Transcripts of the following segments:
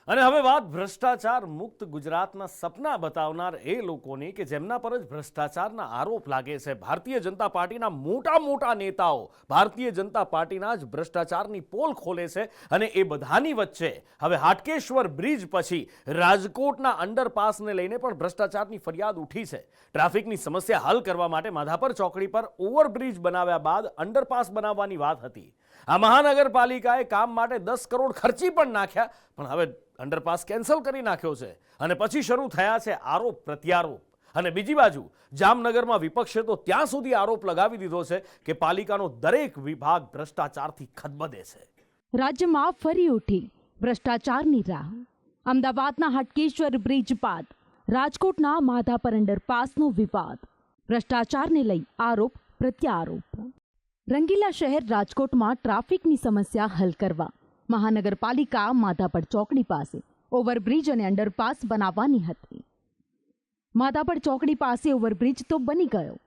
અને હવે વાત ભ્રષ્ટાચાર મુક્ત ગુજરાતના સપના બતાવનાર એ લોકોની કે જેમના પર જ ભ્રષ્ટાચારના આરોપ લાગે છે। ભારતીય જનતા પાર્ટીના મોટા નેતાઓ ભારતીય જનતા પાર્ટીના જ ભ્રષ્ટાચારની પોલ ખોલે છે અને એ બધાની વચ્ચે હવે હાટકેશ્વર બ્રિજ પછી રાજકોટના અંડરપાસને લઈને પણ ભ્રષ્ટાચારની ફરિયાદ ઉઠી છે। ટ્રાફિકની સમસ્યા હલ કરવા માટે માધાપર ચોકડી પર ઓવરબ્રિજ બનાવ્યા બાદ અંડરપાસ બનાવવાની વાત હતી। આ મહાનગરપાલિકાએ કામ માટે 10 કરોડ ખર્ચી પણ નાખ્યા, પણ હવે અંડરપાસ કેન્સલ કરી નાખ્યો છે અને પછી શરૂ થયા છે આરોપ પ્રત્યારોપ। અને બીજી બાજુ જામનગરમાં વિપક્ષે તો ત્યાં સુધી આરોપ લગાવી દીધો છે કે પાલિકાનો દરેક વિભાગ ભ્રષ્ટાચારથી ખદબદે છે। રાજ્યમાં ફરી ઉઠી ભ્રષ્ટાચારની રાહ। અમદાવાદના હાટકેશ્વર બ્રિજ બાદ રાજકોટના માધાપર અંડરપાસનો વિવાદ, ભ્રષ્ટાચારને લઈ આરોપ પ્રત્યારોપ। રંગીલા શહેર રાજકોટમાં ટ્રાફિકની સમસ્યા હલ કરવા મહાનગરપાલિકા માધાપર ચોકડી પાસે ઓવરબ્રિજ અને અંડરપાસ બનાવવાની હતી। માધાપર ચોકડી પાસે ઓવરબ્રિજ તો બની ગયો,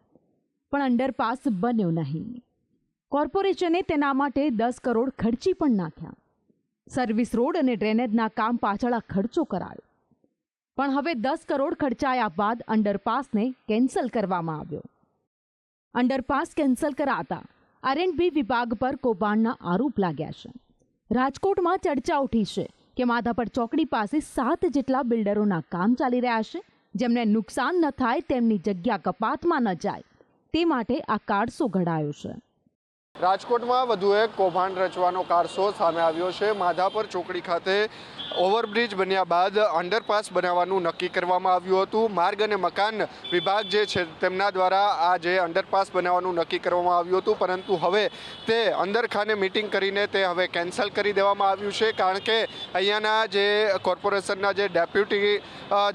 પણ અંડરપાસ બન્યો નહીં। કોર્પોરેશને તેના માટે 10 કરોડ ખર્ચી પણ નાખ્યા। સર્વિસ રોડ અને ડ્રેનેજના કામ પાછળ આ ખર્ચો કરાયો, પણ હવે 10 કરોડ ખર્ચાયા બાદ અંડરપાસને કેન્સલ કરવામાં આવ્યો। અંડરપાસ કેન્સલ કરાતા આર&બી વિભાગ પર કૌભાંડના આરોપ લાગ્યા છે। રાજકોટમાં ચર્ચા ઉઠી છે કે માધાપર ચોકડી પાસે 7 જેટલા બિલ્ડરોના કામ ચાલી રહ્યા છે, જેમને નુકસાન ન થાય, તેમની જગ્યા કપાતમાં ન જાય તે માટે આ કારસો ઘડાયો છે। રાજકોટમાં વધુ એક કૌભાંડ રચવાનો કારસો સામે આવ્યો છે। માધાપર ચોકડી ખાતે ઓવરબ્રિજ બન્યા બાદ અંડરપાસ બનાવવાનું નક્કી કરવામાં આવ્યું હતું। માર્ગ અને મકાન વિભાગ જે છે તેમના દ્વારા આ જે અંડરપાસ બનાવવાનું નક્કી કરવામાં આવ્યું હતું, પરંતુ હવે તે અંદરખાને મિટિંગ કરીને તે હવે કેન્સલ કરી દેવામાં આવ્યું છે, કારણ કે અહીંયાના જે કોર્પોરેશનના જે ડેપ્યુટી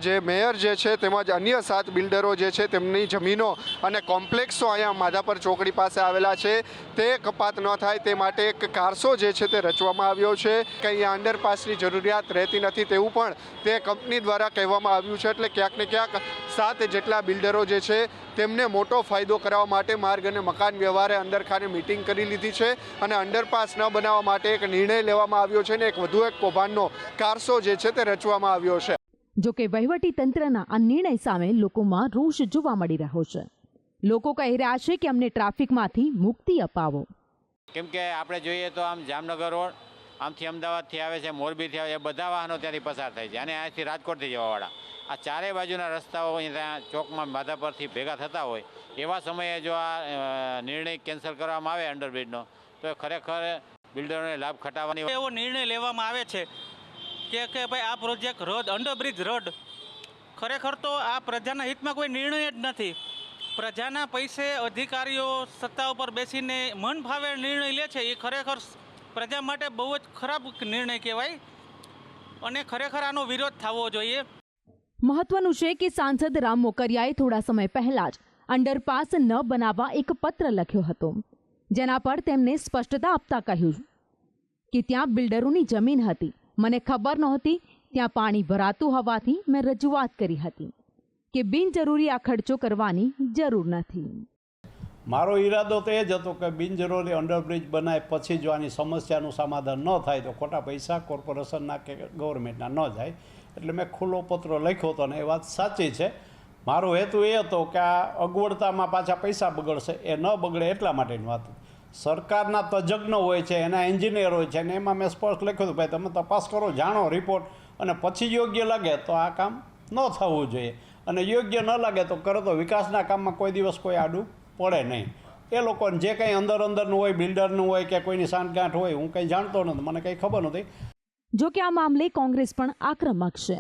જે મેયર જે છે તેમજ અન્ય 7 બિલ્ડરો જે છે તેમની જમીનો અને કોમ્પ્લેક્સો અહીંયા માધાપર ચોકડી પાસે આવેલા છે તે કપાત ન થાય તે માટે એક કારસો જે છે તે રચવામાં આવ્યો છે કે અહીંયા અંડરપાસની જરૂરિયાત રહેતી નથી તેવું પણ તે કંપની દ્વારા કહેવામાં આવ્યું છે। એટલે ક્યાંક ને ક્યાંક 7 જેટલા બિલ્ડરો જે છે તેમને મોટો ફાયદો કરાવવા માટે માર્ગ અને મકાન વ્યવહારે અંદરખાને મિટિંગ કરી લીધી છે અને અંડરપાસ ન બનાવવા માટે એક નિર્ણય લેવામાં આવ્યો છે ને એક વધુ એક કૌભાંડનો કારસો જે છે તે રચવામાં આવ્યો છે। જો કે વહીવટી તંત્રના આ નિર્ણય સામે લોકોમાં રોષ જોવા મળી રહ્યો છે। લોકો કહી રહ્યા છે કે અમને ટ્રાફિકમાંથી મુક્તિ અપાવો, કેમ કે આપણે જોઈએ તો આમ જામનગર રોડ આમથી અમદાવાદથી આવે છે, મોરબીથી આવે છે, બધા વાહનો ત્યાંથી પસાર થાય છે અને અહીંથી રાજકોટથી જવાવાળા આ ચારેય બાજુના રસ્તાઓ ત્યાં ચોકમાં માધાપરથી ભેગા થતા હોય એવા સમયે જો આ નિર્ણય કેન્સલ કરવામાં આવે અંડરબ્રિજનો તો ખરેખર બિલ્ડરોને લાભ ખટાવવાની એવો નિર્ણય લેવામાં આવે છે કે ભાઈ આ પ્રોજેક્ટ રદ, અંડરબ્રિજ રદ, ખરેખર તો આ પ્રજાના હિતમાં કોઈ નિર્ણય જ નથી। પ્રજાના પૈસે અધિકારીઓ સત્તા ઉપર બેસીને મન ફાવે નિર્ણય લે છે, એ ખરેખર પ્રજા માટે બહુ જ ખરાબ નિર્ણય કહેવાય અને ખરેખર આનો વિરોધ થવો જોઈએ। મહત્વનું છે કે સાંસદ રામ મોકરિયાએ થોડા સમય પહેલા જ અંડરપાસ ન બનાવવા એક પત્ર લખ્યો હતો, જેના પર તેમને સ્પષ્ટતા આપતા કહ્યું કે ત્યાં બિલ્ડરોની જમીન હતી, મને ખબર નહોતી, ત્યાં પાણી ભરાતું હોવાથી મેં રજૂઆત કરી હતી કે બિનજરૂરી આ ખર્ચો કરવાની જરૂર નથી। મારો ઈરાદો તો એ જ હતો કે બિનજરૂરી અંડરબ્રિજ બનાય પછી જો આની સમસ્યાનું સમાધાન ન થાય તો ખોટા પૈસા કોર્પોરેશનના કે ગવર્મેન્ટના ન જાય, એટલે મેં ખુલ્લો પત્ર લખ્યો હતો ને એ વાત સાચી છે। મારો હેતુ એ હતો કે આ અગવડતામાં પાછા પૈસા બગડશે, એ ન બગડે એટલા માટેની વાત। સરકારના તજજ્ઞ હોય છે, એના એન્જિનિયર હોય છે, અને એમાં મેં સ્પષ્ટ લખ્યું હતું ભાઈ તમે તપાસ કરો, જાણો રિપોર્ટ, અને પછી યોગ્ય લાગે તો આ કામ ન થવું જોઈએ, અને યોગ્ય ન લાગે તો કરો તો વિકાસના કામમાં કોઈ દિવસ કોઈ આડું પડે નહીં। એ લોકોને જે કંઈ અંદરનું હોય, બિલ્ડરનું હોય કે કોઈની સાંઠગાંઠ હોય, હું કંઈ જાણતો નથી, મને કંઈ ખબર નથી। જો કે આ મામલે કોંગ્રેસ પણ આક્રમક છે।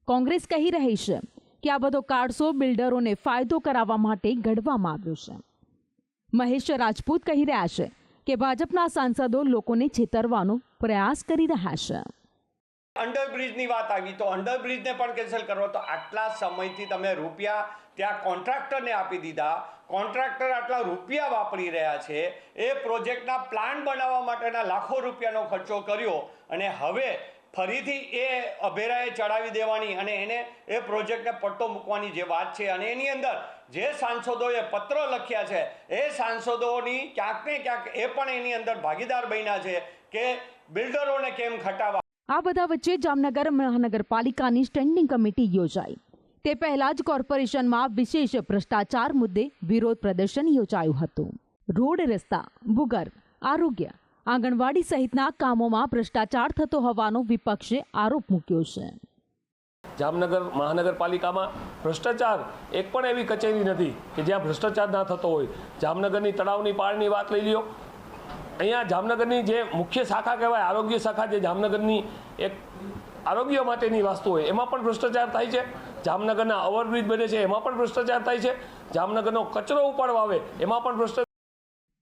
કોંગ્રેસ કહી રહી છે કે આ બધો કારસો બિલ્ડરોને ફાયદો કરાવવા માટે ઘડવામાં આવ્યો છે। મહેશ રાજપૂત કહી રહ્યા છે કે ભાજપના સાંસદો લોકોને છેતરવાનો પ્રયાસ કરી રહ્યા છે। અંડરબ્રિજની વાત આવી તો અંડરબ્રિજને પણ કેન્સલ કરો, તો આટલા સમયથી તમે રૂપિયા ત્યાં કોન્ટ્રાક્ટરને આપી દીધા, કોન્ટ્રાક્ટર આટલા રૂપિયા વાપરી રહ્યા છે, એ પ્રોજેક્ટના પ્લાન બનાવવા માટેના લાખો રૂપિયાનો ખર્ચો કર્યો અને હવે ફરીથી એ અભેરાએ ચડાવી દેવાની અને એને એ પ્રોજેક્ટને પટ્ટો મૂકવાની જે વાત છે અને એની અંદર જે સાંસદોએ પત્ર લખ્યા છે એ સાંસદોની ક્યાંક ને ક્યાંક એ પણ એની અંદર ભાગીદાર બન્યા છે કે બિલ્ડરોને કેમ ખટાવવા। આ બધા વચ્ચે જામનગર મહાનગરપાલિકાની સ્ટેન્ડિંગ કમિટી યોજાઈ. તે પહેલા જ કોર્પોરેશનમાં વિશેષ ભ્રષ્ટાચાર મુદ્દે વિરોધ પ્રદર્શન યોજાયું હતું. રોડ, રસ્તા, ભૂગર્ભ, આરોગ્ય, આંગણવાડી સહિતના કામોમાં ભ્રષ્ટાચાર થતો હોવાનો વિપક્ષે આરોપ મૂક્યો છે. જામનગર મહાનગરપાલિકામાં ભ્રષ્ટાચાર એક પણ એવી કચેરી નથી કે જ્યાં ભ્રષ્ટાચાર ના થતો હોય. જામનગરની તળાવની પાળની વાત લઈ લ્યો. અહીંયા જામનગરની જે મુખ્ય શાખા કહેવાય આરોગ્ય શાખા, જે જામનગરની એક આરોગ્ય માટેની વસ્તુ હોય એમાં પણ ભ્રષ્ટાચાર થાય છે. જામનગરના ઓવરબ્રિજ બને છે એમાં પણ ભ્રષ્ટાચાર થાય છે. જામનગરનો કચરો ઉપાડવા આવે એમાં પણ ભ્રષ્ટાચાર.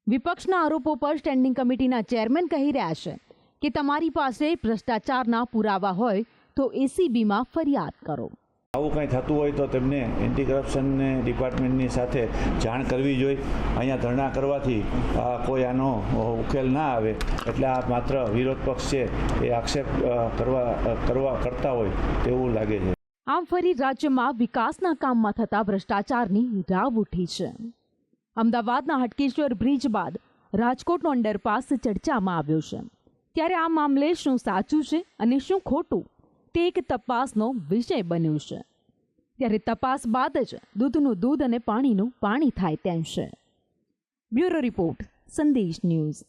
વિપક્ષના આરોપો પર સ્ટેન્ડિંગ કમિટીના ચેરમેન કહી રહ્યા છે કે તમારી પાસે ભ્રષ્ટાચારના પુરાવા હોય તો એસીબીમાં ફરિયાદ કરો. આવું કંઈ થતું હોય તો તેમને એન્ટી કરપ્શન ડિપાર્ટમેન્ટની સાથે જાણ કરવી જોઈએ. અહીંયા ધરણા કરવાથી કોઈ આનો ઉકેલ ના આવે, એટલે આ માત્ર વિરોધ પક્ષ છે એ આક્ષેપ કરતા હોય તેવું લાગે છે. આમ ફરી રાજ્યમાં વિકાસના કામમાં થતા ભ્રષ્ટાચારની રાવ ઉઠી છે. અમદાવાદના હટકેશ્વર બ્રિજ બાદ રાજકોટનો અંડરપાસ ચર્ચામાં આવ્યો છે. ત્યારે આ મામલે શું સાચું છે અને શું ખોટું તે એક તપાસનો વિષય બન્યો છે. ત્યારે તપાસ બાદ જ દૂધનું દૂધ અને પાણીનું પાણી થાય તેમ છે. બ્યુરો રિપોર્ટ, સંદેશ ન્યૂઝ.